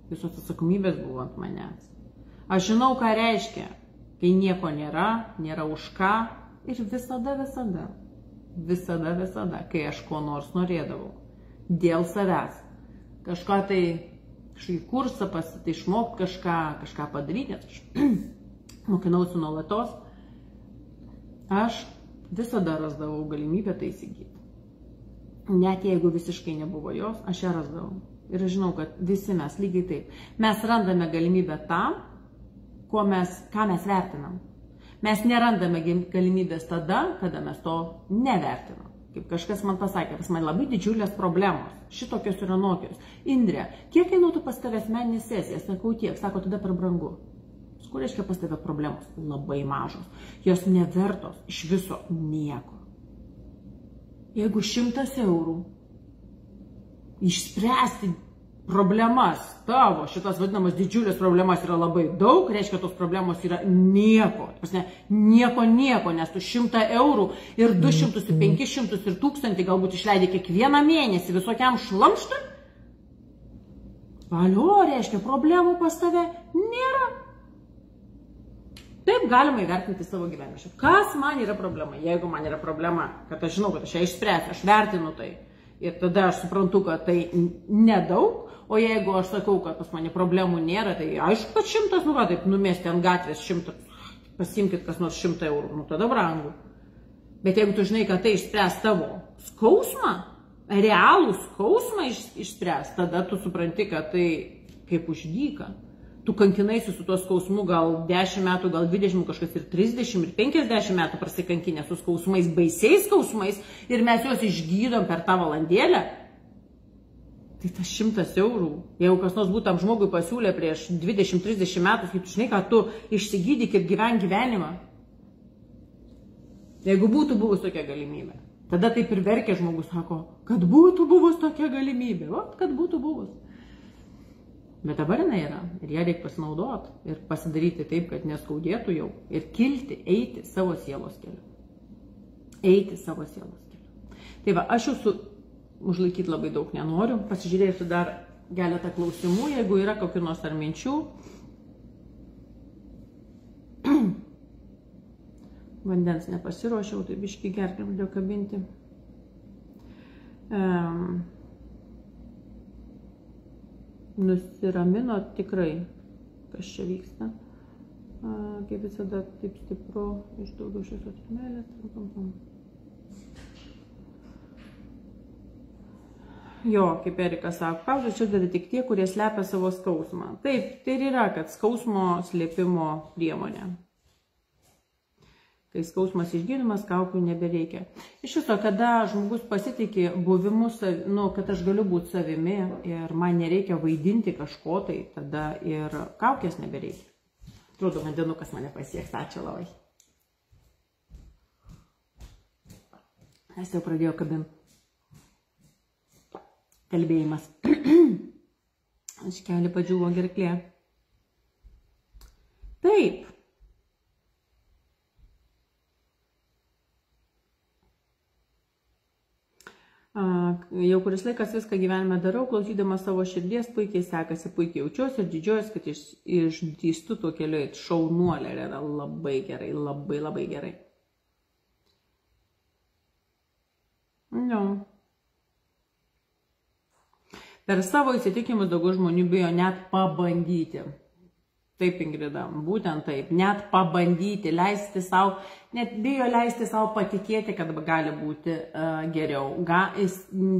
visos atsakomybės buvo ant manęs. Aš žinau, ką reiškia, kai nieko nėra, nėra už ką ir visada, kai aš ko nors norėdavau, dėl savęs, kažką tai, kažkokį kursą pasitį, išmokti kažką padaryti, nes aš mokinausi nuolatos, aš visada rasdavau galimybę tai įsigyti. Net jeigu visiškai nebuvo jos, aš ją rasdavau. Ir aš žinau, kad visi mes lygiai taip. Mes randame galimybę tam, ką mes vertinam. Mes nerandame galimybės tada, kada mes to nevertinam. Kaip kažkas man pasakė, pas man labai didžiulės problemos, šitokios ir anokios. Indrė, kiek kainuotų pas tave asmeninė sesija? Sakau tiek, sako, tada per brangu. Kur reiškia pas tave problemos? Labai mažos. Jos nevertos iš viso nieko. Jeigu 100 eurų išspręsti problemas, tavo šitas vadinamas didžiulės problemas yra labai daug, reiškia tos problemos yra nieko. Nieko, nes tu 100 eurų ir 200, ir 500, ir 1000 galbūt išleidai kiekvieną mėnesį visokiam šlamštui. Valio, reiškia, problemų pas tave nėra. Taip galima įvertinti savo gyvenimą. Kas man yra problema? Jeigu man yra problema, kad aš žinau, kad aš ją išspręsiu, aš vertinu tai. Ir tada aš suprantu, kad tai nedaug. O jeigu aš sakau, kad pas mane problemų nėra, tai aišku, kad 100, nu va, taip numesti ant gatvės 100, pasimkit kas nors 100 eurų, nu tada brangu. Bet jeigu tu žinai, kad tai išspręs tavo skausmą, realų skausmą išspręs, tada tu supranti, kad tai kaip už dyką. Tu kankinaisi su tuo skausmu gal 10 metų, gal 20, kažkas ir 30, ir 50 metų prasikankinę su skausmais, baisiais skausmais, ir mes juos išgydom per tą valandėlę. Tai tas 100 eurų, jeigu kas nors būtų tam žmogui pasiūlė prieš 20-30 metų, kaip tu žinai, kad tu išsigydyk ir gyvenimą. Jeigu būtų buvus tokia galimybė. Tada taip ir verkia žmogus, sako, kad būtų buvus tokia galimybė, o, kad būtų buvus. Bet dabar jinai yra ir ją reikia pasinaudoti ir pasidaryti taip, kad neskaudėtų jau ir kilti, eiti savo sielos keliu. Eiti savo sielos keliu. Tai va, aš jūsų užlaikyti labai daug nenoriu, pasižiūrėsiu dar keletą klausimų, jeigu yra kokių nors ar minčių. Vandens nepasiruošiau, tai biškį gerklę pradėjau kabinti. Nusiramino tikrai, kas čia vyksta. Kaip visada, taip stipru, iš daugiau šviesos ir meilės. Jo, kaip Erikas sako, pauzę čia dada tik tie, kurie slepia savo skausmą. Taip, tai ir yra, kad skausmo slėpimo priemonė. Kai skausmas išgydymas, kaukių nebereikia. Iš viso, kada žmogus pasitikė buvimu, kad aš galiu būti savimi ir man nereikia vaidinti kažko, tai tada ir kaukės nebereikia. Atrodo, vandenukas mane pasieks, ačiū labai. Aš jau pradėjau kabinti. Kalbėjimas. Aš keli padžiūvo gerklė. Taip. Jau kuris laikas viską gyvenime darau, klausydama savo širdies, puikiai sekasi, puikiai jaučiuosi ir didžiuojuosi, kad išdrįstu tuo keliu eiti. Šaunuolė yra labai gerai, labai gerai. No. Per savo įsitikimus daugiau žmonių bijo net pabandyti. Taip, Ingrida, būtent taip. Net pabandyti, leisti savo, net bijo leisti savo patikėti, kad gali būti geriau.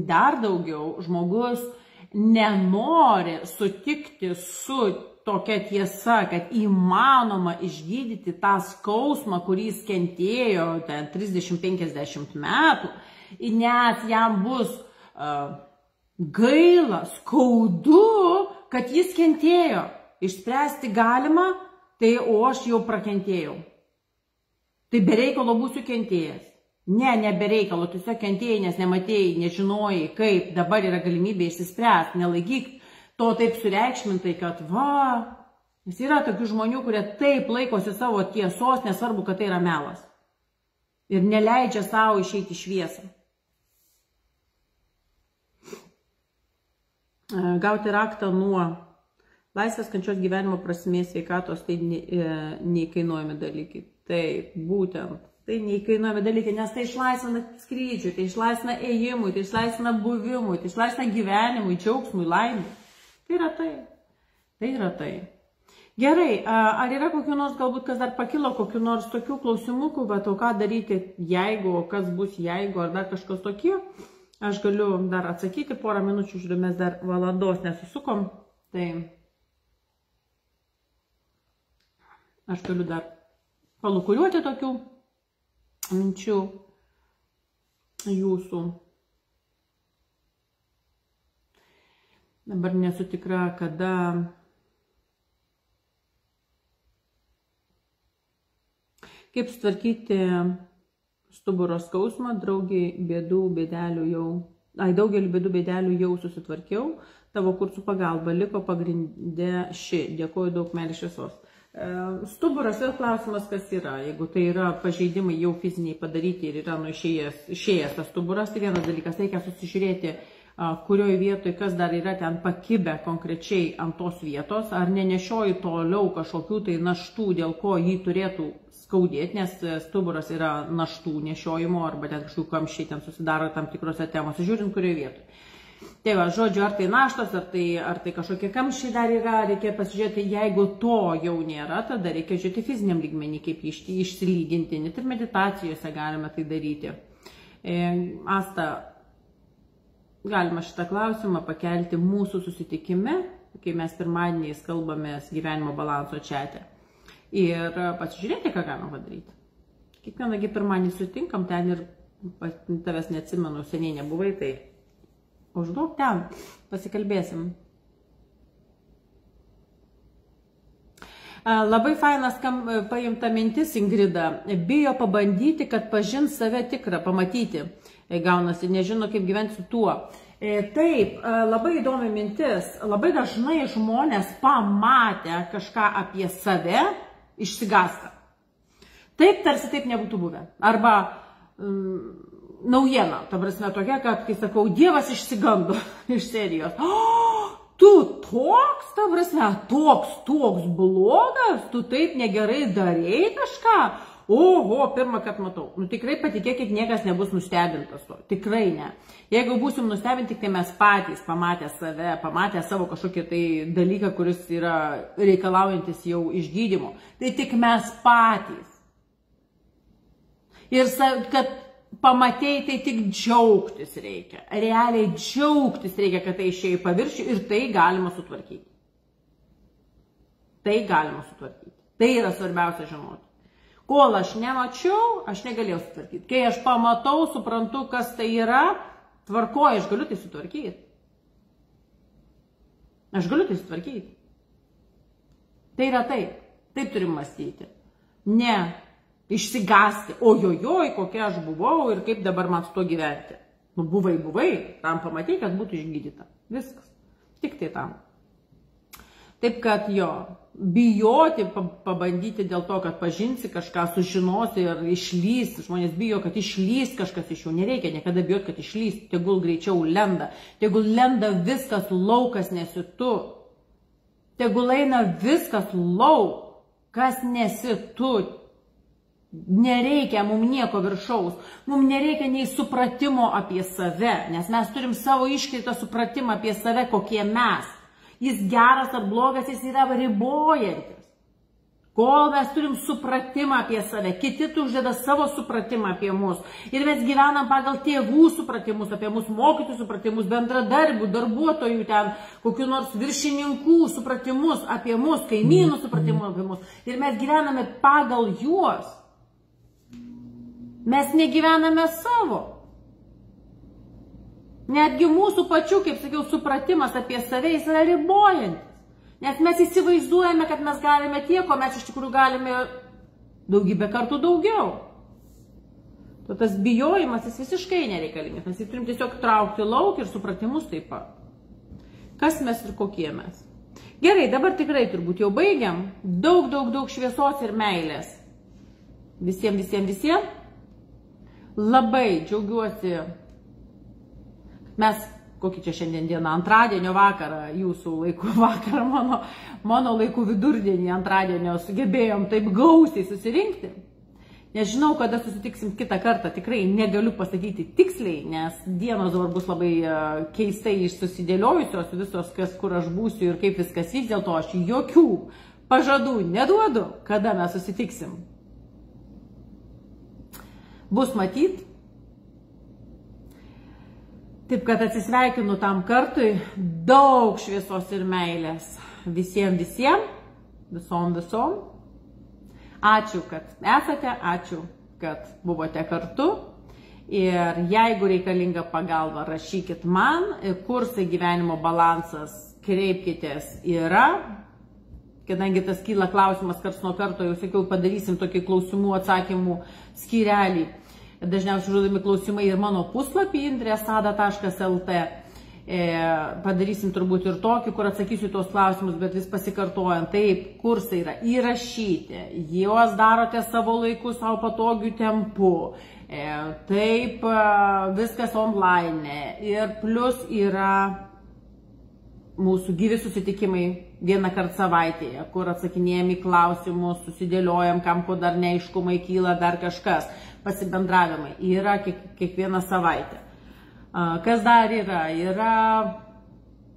Dar daugiau žmogus nenori sutikti su tokia tiesa, kad įmanoma išgydyti tą skausmą, kurį jis kentėjo 30-50 metų, nes jam bus gaila, skaudu, kad jis kentėjo. Išspręsti galima, tai o aš jau prakentėjau. Tai bereikalo būsiu kentėjęs. Ne bereikalo, tiesiog kentėjai, nes nematėjai, nežinojai, kaip dabar yra galimybė išsispręsti. Nelaikyk to taip sureikšmintai, kad nes yra tokių žmonių, kurie taip laikosi savo tiesos, nesvarbu, kad tai yra melas. Ir neleidžia savo išeiti į šviesą. Gauti raktą nuo laisvės, kančios, gyvenimo prasmės, sveikatos, tai neįkainuojami dalykai. Taip, būtent. Tai neįkainuojami dalykai, nes tai išlaisvina skrydžiui, tai išlaisvina ėjimui, tai išlaisvina buvimui, tai išlaisvina gyvenimui, džiaugsmui, laimui. Tai yra tai. Tai yra tai. Gerai, ar yra kokių nors, galbūt kas dar pakilo, kokių nors tokių klausimukų, bet o ką daryti, jeigu, kas bus jeigu, ar dar kažkas tokie? Aš galiu dar atsakyti porą minučių, žiūrėjau, mes dar valandos nesusukom. Tai aš galiu dar palukuriuoti tokių minčių jūsų. Dabar nesu tikra, kada kaip sutvarkyti stuburo skausmą, daugelį bėdų bėdelių jau susitvarkiau, tavo kursų pagalba liko pagrindė ši. Dėkuoju, daug meilės šviesos. Stuburas vėl klausimas, kas yra. Jeigu tai yra pažeidimai jau fiziniai padaryti ir yra išėjęs tas stuburas, tai vienas dalykas, reikia susižiūrėti, kurioje vietoje kas dar yra ten pakibę konkrečiai ant tos vietos, ar nenešioji toliau kažkokių tai naštų, dėl ko jį turėtų skaudėti, nes stuburas yra naštų nešiojimo arba ten kažkokių kamščiai ten susidaro tam tikrose temose, žiūrint kurioje vietoje. Tai va, žodžiu, ar tai naštos, ar tai kažkokie kamščiai dar yra, reikia pasižiūrėti, jeigu to jau nėra, tada reikia žiūrėti fiziniam lygmenį, kaip išsilyginti, net ir meditacijose galime tai daryti. Asta, galima šitą klausimą pakelti mūsų susitikime, kai mes pirmadieniais kalbamės gyvenimo balanso čate. Ir pasižiūrėti, ką galima padaryti. Kiekvienągi pirmadienį sutinkam, ten ir tavęs neatsimenu, seniai nebuvai, tai užduok ten, pasikalbėsim. Labai fainas paimta mintis, Ingrida. Bijo pabandyti, kad pažins save tikrą, pamatyti. Gaunasi, nežino, kaip gyventi su tuo. Taip, labai įdomi mintis. Labai dažnai žmonės pamatę kažką apie save išsigąsta. Taip, tarsi taip nebūtų buvę. Arba naujiena, ta prasme tokia, kad, kai sakau, Dievas išsigando iš serijos. Tu toks, ta prasme, toks blogas, tu taip negerai darei kažką. Oho, pirmą kartą matau. Tikrai patikėkit, niekas nebus nustebintas to. Tikrai ne. Jeigu būsim nustebinti, tai mes patys pamatę save, pamatę savo kažkokį tai dalyką, kuris yra reikalaujantis jau išgydymo. Tai tik mes patys. Ir kad pamatėjai, tai tik džiaugtis reikia. Realiai džiaugtis reikia, kad tai išėjo į paviršių ir tai galima sutvarkyti. Tai galima sutvarkyti. Tai yra svarbiausia žinoti. Kol aš nemačiau, aš negalėjau sutvarkyti. Kai aš pamatau, suprantu, kas tai yra, tvarkoju, aš galiu tai sutvarkyti. Aš galiu tai sutvarkyti. Tai yra taip. Taip turim mąstyti. Ne išsigąsti. Ojojoj, kokia aš buvau ir kaip dabar man su to gyventi. Nu, buvai, tam pamatei, kad būtų išgydyta. Viskas. Tik tai tam. Taip, kad jo, bijoti, pabandyti dėl to, kad pažinsi kažką, sužinosi ir išlys. Žmonės bijo, kad išlys kažkas iš jų. Nereikia niekada bijoti, kad išlys. Tegul greičiau lenda. Tegul lenda viskas laukas, nesi tu. Tegul eina viskas lauk, kas nesi tu. Nereikia mums nieko viršaus. Mums nereikia nei supratimo apie save, nes mes turim savo iškreiptą supratimą apie save, kokie mes. Jis geras ar blogas, jis yra ribojantis. Kol mes turim supratimą apie save, kiti uždeda savo supratimą apie mus. Ir mes gyvenam pagal tėvų supratimus, apie mus mokytojų supratimus, bendradarbių, darbuotojų ten, kokių nors viršininkų supratimus apie mus, kaimynų supratimus apie mus. Ir mes gyvename pagal juos. Mes negyvename savo. Netgi mūsų pačių, kaip sakiau, supratimas apie save jis yra ribojantis. Nes mes įsivaizduojame, kad mes galime tiek, o mes iš tikrųjų galime daugybę kartų daugiau. Tas bijojimas jis visiškai nereikalingas. Mes jį turim tiesiog traukti lauk ir supratimus taip pat. Kas mes ir kokie mes. Gerai, dabar tikrai turbūt jau baigiam. Daug šviesos ir meilės. Visiems. Labai džiaugiuosi. Mes kokį čia šiandien dieną, antradienio vakarą, jūsų laikų vakarą, mano laikų vidurdienį antradienio sugebėjom taip gausiai susirinkti. Nežinau, kada susitiksim kitą kartą, tikrai negaliu pasakyti tiksliai, nes dienos dabar bus labai keistai susidėliojusios, visos, kur aš būsiu ir kaip viskas vyks, dėl to aš jokių pažadų neduodu, kada mes susitiksim. Bus matyt. Taip, kad atsisveikinu tam kartui, daug šviesos ir meilės visiems, visom. Ačiū, kad esate, ačiū, kad buvote kartu. Ir jeigu reikalinga pagalba, rašykit man, kursai gyvenimo balansas, kreipkitės yra. Kadangi tas kyla klausimas karts nuo karto, jau sakiau, padarysim tokį klausimų atsakymų skyrelį. Dažniausiai užduodami klausimai ir mano puslapį indresada.lt. Padarysim turbūt ir tokį, kur atsakysiu tuos klausimus, bet vis pasikartojant. Taip, kursai yra įrašyti, juos darote savo laiku, savo patogių tempų. Taip, viskas online. Ir plus yra mūsų gyvi susitikimai vieną kartą savaitėje, kur atsakinėjam į klausimus, susidėliojam, kam ko dar neaiškumai kyla, dar kažkas. Pasibendravimai yra kiekvieną savaitę. Kas dar yra? Yra,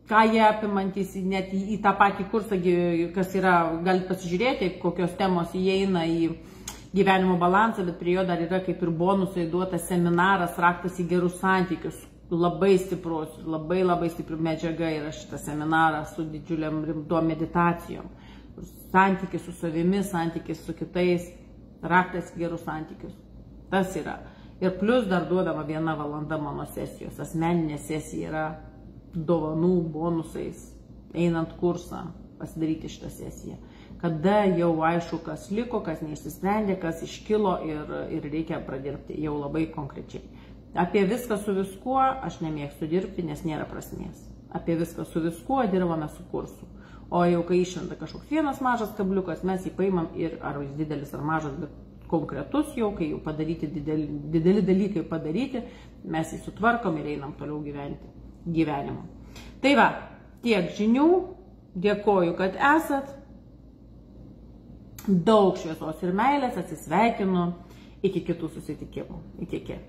ką jie apimantys net į tą patį kursą, kas yra, galite pasižiūrėti, kokios temos įeina į gyvenimo balansą, bet prie jo dar yra kaip ir bonusai duotas seminaras, raktas į gerus santykius. Labai stiprus, labai stipri medžiaga yra šitas seminaras su didžiuliam rimtom meditacijom. Santykis su savimi, santykis su kitais, raktas į gerus santykius. Tas yra. Ir plus dar duodama 1 valanda mano sesijos. Asmeninė sesija yra dovanų bonusais, einant kursą, pasidaryti šitą sesiją. Kada jau aišku, kas liko, kas neišsisprendė, kas iškilo ir reikia pradirbti jau labai konkrečiai. Apie viską su viskuo aš nemėgstu dirbti, nes nėra prasmės. Apie viską su viskuo dirbame su kursu. O jau kai išlenda kažkoks vienas mažas kabliukas, mes jį paimam ir ar jis didelis ar mažas, bet konkretus jau, kai jau padaryti dideli dalykai padaryti, mes jį sutvarkom ir einam toliau gyventi gyvenimą. Tai va, tiek žinių, dėkoju, kad esat, daug šviesos ir meilės, atsisveikinu, iki kitų susitikimų. Iki.